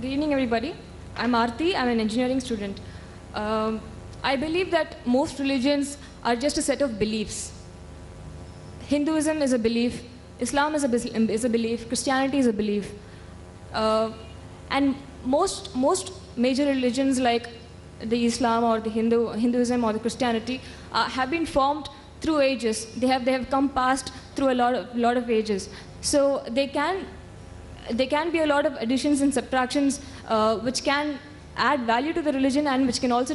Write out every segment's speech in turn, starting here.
Good evening, everybody. I'm Aarti. I'm an engineering student. I believe that most religions are just a set of beliefs. Hinduism is a belief, Islam is a belief, Christianity is a belief. And most major religions like the Islam or the Hinduism or the Christianity have been formed through ages. They have come past through a lot of ages. So they can be a lot of additions and subtractions which can add value to the religion and which can also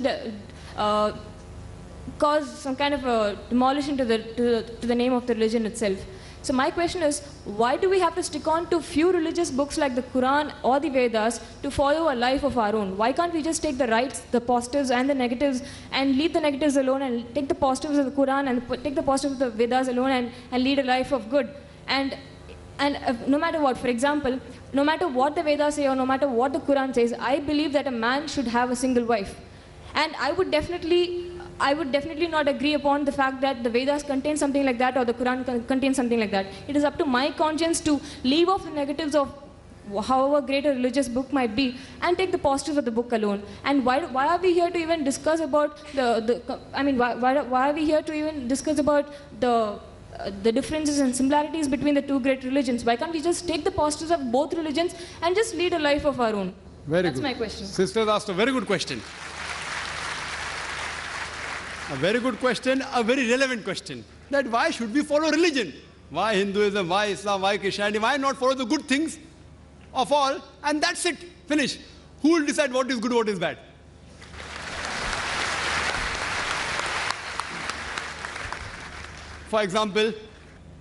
cause some kind of a demolition to the name of the religion itself. So my question is, why do we have to stick on to few religious books like the Quran or the Vedas to follow a life of our own? Why can't we just take the rights, the positives and the negatives and leave the negatives alone and take the positives of the Quran and take the positives of the Vedas alone and lead a life of good? And no matter what, for example, no matter what the Vedas say or no matter what the Quran says, I believe that a man should have a single wife. And I would definitely not agree upon the fact that the Vedas contain something like that or the Quran contains something like that. It is up to my conscience to leave off the negatives of however great a religious book might be and take the positives of the book alone. And why are we here to even discuss about why are we here to even discuss about the differences and similarities between the two great religions? Why can't we just take the positives of both religions and just lead a life of our own? That's my question. Sisters asked a very good question. A very good question, a very relevant question. That why should we follow religion? Why Hinduism, why Islam, why Christianity? Why not follow the good things of all? And that's it. Finish. Who will decide what is good, what is bad? For example,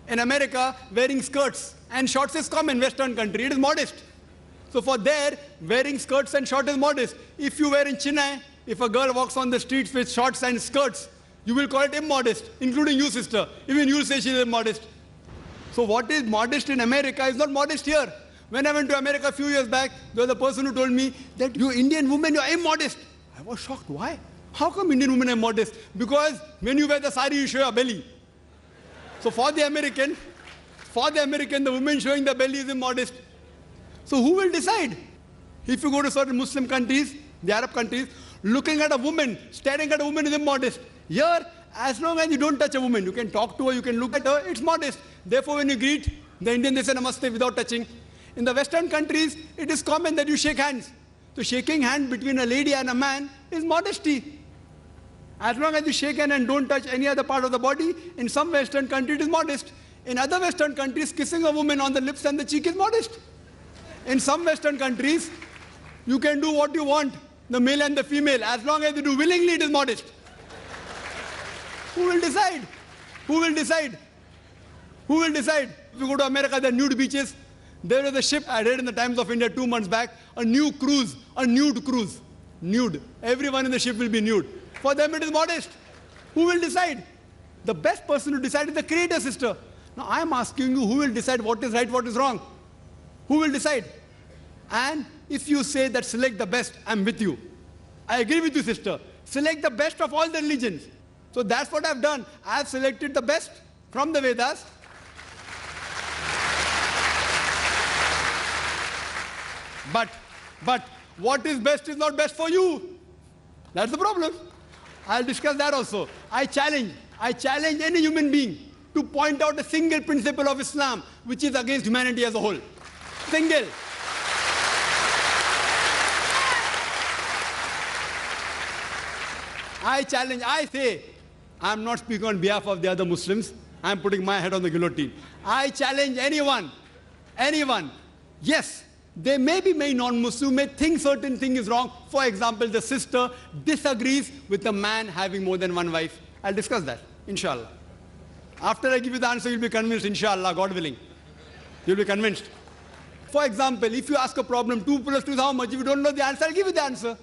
in America, wearing skirts and shorts is common. Western country, it is modest. So for there, wearing skirts and shorts is modest. If you wear in Chennai, if a girl walks on the streets with shorts and skirts, you will call it immodest, including you, sister. Even you say she is immodest. So what is modest in America is not modest here. When I went to America a few years back, there was a person who told me that you Indian women, you are immodest. I was shocked. Why? How come Indian women are modest? Because when you wear the sari, you show your belly. So for the American, the woman showing the belly is immodest. So who will decide? If you go to certain Muslim countries, the Arab countries, looking at a woman, staring at a woman is immodest. Here, as long as you don't touch a woman, you can talk to her, you can look at her, it's modest. Therefore, when you greet, the Indian, they say namaste without touching. In the Western countries, it is common that you shake hands. So shaking hands between a lady and a man is modesty. As long as you shake hands and don't touch any other part of the body, in some Western countries it is modest. In other Western countries, kissing a woman on the lips and the cheek is modest. In some Western countries, you can do what you want, the male and the female. As long as you do willingly, it is modest. Who will decide? Who will decide? Who will decide? If you go to America, there are nude beaches. There is a ship, I read in the Times of India 2 months back, a nude cruise. Nude. Everyone in the ship will be nude. For them, it is modest. Who will decide? The best person to decide is the Creator, sister. Now, I am asking you, who will decide what is right, what is wrong? Who will decide? And if you say that select the best, I'm with you. I agree with you, sister. Select the best of all the religions. So that's what I've done. I've selected the best from the Vedas. But what is best is not best for you. That's the problem. I'll discuss that also. I challenge any human being to point out a single principle of Islam which is against humanity as a whole. Single. I challenge, I say, I'm not speaking on behalf of the other Muslims. I'm putting my head on the guillotine. I challenge anyone. Yes, they may be non-Muslim, may think certain thing is wrong. For example, the sister disagrees with the man having more than one wife. I'll discuss that, inshallah. After I give you the answer, you'll be convinced, inshallah, God willing. You'll be convinced. For example, if you ask a problem, 2 plus 2 is how much? If you don't know the answer, I'll give you the answer.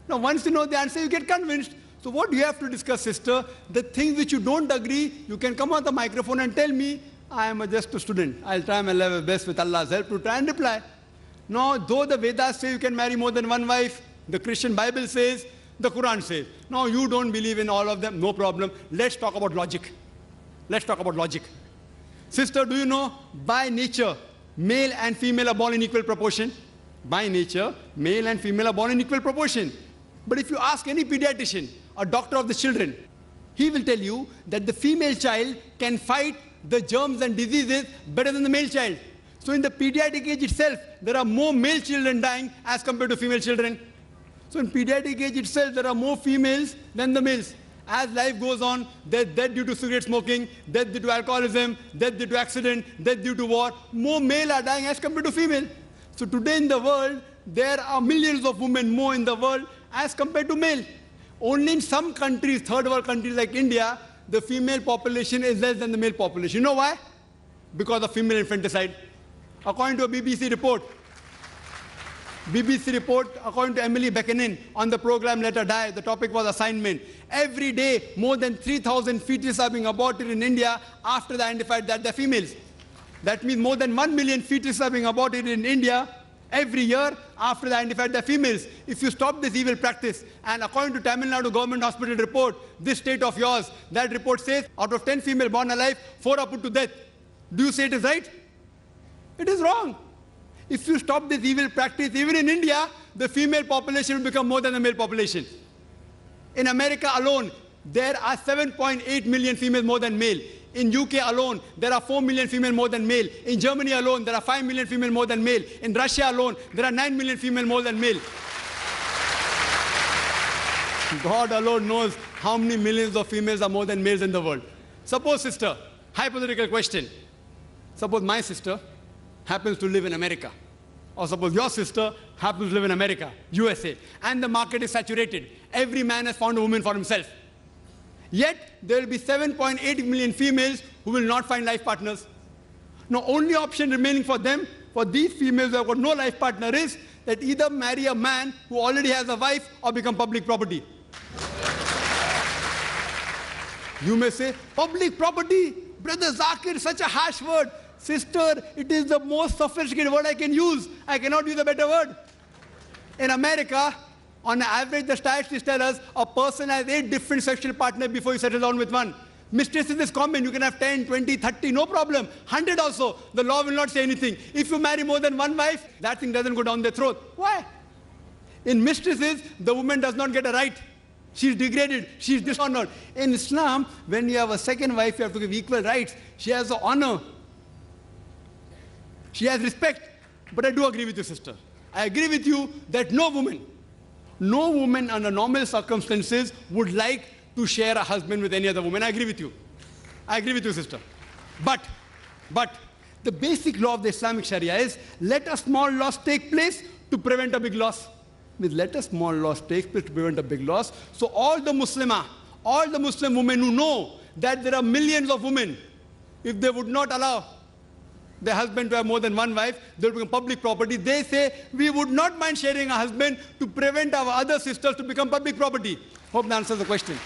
Now, once you know the answer, you get convinced. So what do you have to discuss, sister? The things which you don't agree, you can come on the microphone and tell me, I am just a student. I'll try my level best with Allah's help to try and reply. Now, though the Vedas say you can marry more than one wife, the Christian Bible says, the Quran says. Now, you don't believe in all of them, no problem. Let's talk about logic. Sister, do you know, by nature, male and female are born in equal proportion? By nature, male and female are born in equal proportion. But if you ask any pediatrician, a doctor of the children, he will tell you that the female child can fight the germs and diseases better than the male child. So in the pediatric age itself, there are more male children dying as compared to female children. So in pediatric age itself, there are more females than the males. As life goes on, death due to cigarette smoking, death due to alcoholism, death due to accident, death due to war, more male are dying as compared to female. So today in the world, there are millions of women more in the world as compared to male. Only in some countries, third world countries like India, the female population is less than the male population. You know why? Because of female infanticide. According to a BBC report, according to Emily Beckonen on the program Let Her Die, the topic was assignment. Every day, more than 3,000 fetuses are being aborted in India after they identified that they're females. That means more than 1 million fetuses are being aborted in India every year after they identified they're females. If you stop this evil practice, and according to Tamil Nadu government hospital report, this state of yours, that report says out of 10 female born alive, 4 are put to death. Do you say it is right? It is wrong. If you stop this evil practice, even in India, the female population will become more than the male population. In America alone, there are 7.8 million females more than male. In UK alone, there are 4 million female more than male. In Germany alone, there are 5 million female more than male. In Russia alone, there are 9 million female more than male. God alone knows how many millions of females are more than males in the world. Suppose, sister, hypothetical question. Suppose my sister happens to live in America. Or suppose your sister happens to live in America, USA, and the market is saturated. Every man has found a woman for himself. Yet, there will be 7.8 million females who will not find life partners. Now, only option remaining for them, for these females who have got no life partner, is that either marry a man who already has a wife or become public property. You may say, public property? Brother Zakir, such a harsh word. Sister, it is the most sophisticated word I can use. I cannot use a better word. In America, on average, the statistics tell us a person has 8 different sexual partners before he settles down with one. Mistresses is common. You can have 10, 20, 30, no problem. 100 also. The law will not say anything. If you marry more than one wife, that thing doesn't go down their throat. Why? In mistresses, the woman does not get a right. She's degraded. She's dishonored. In Islam, when you have a second wife, you have to give equal rights. She has the honor. She has respect. But I do agree with you, sister. I agree with you that no woman under normal circumstances would like to share a husband with any other woman. I agree with you. I agree with you, sister. But the basic law of the Islamic Sharia is let a small loss take place to prevent a big loss. Means let a small loss take place to prevent a big loss. So all the Muslim women who know that there are millions of women, if they would not allow their husband to have more than one wife, they will become public property. They say, we would not mind sharing a husband to prevent our other sisters to become public property. Hope that answers the question.